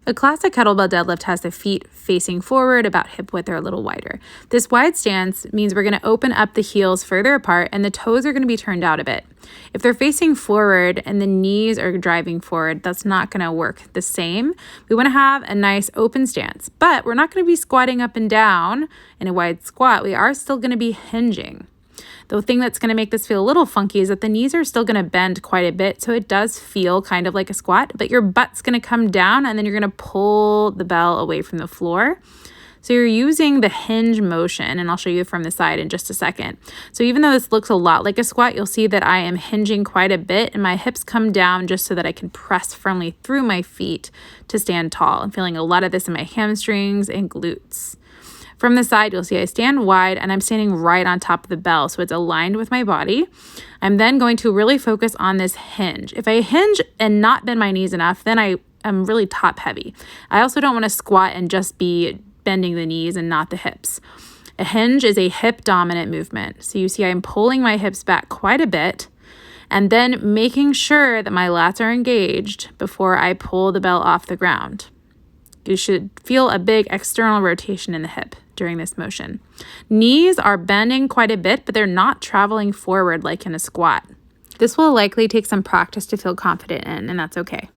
A classic kettlebell deadlift has the feet facing forward about hip width or a little wider. This wide stance means we're going to open up the heels further apart and the toes are going to be turned out a bit. If they're facing forward and the knees are driving forward, that's not going to work the same. We want to have a nice open stance, but we're not going to be squatting up and down in a wide squat. We are still going to be hinging. The thing that's going to make this feel a little funky is that the knees are still going to bend quite a bit, so it does feel kind of like a squat, but your butt's going to come down and then you're going to pull the bell away from the floor. So you're using the hinge motion, and I'll show you from the side in just a second. So even though this looks a lot like a squat, you'll see that I am hinging quite a bit and my hips come down just so that I can press firmly through my feet to stand tall. I'm feeling a lot of this in my hamstrings and glutes. From the side, you'll see I stand wide and I'm standing right on top of the bell, so it's aligned with my body. I'm then going to really focus on this hinge. If I hinge and not bend my knees enough, then I am really top heavy. I also don't want to squat and just be bending the knees and not the hips. A hinge is a hip dominant movement. So you see I'm pulling my hips back quite a bit and then making sure that my lats are engaged before I pull the bell off the ground. You should feel a big external rotation in the hip during this motion. Knees are bending quite a bit, but they're not traveling forward like in a squat. This will likely take some practice to feel confident in, and that's okay.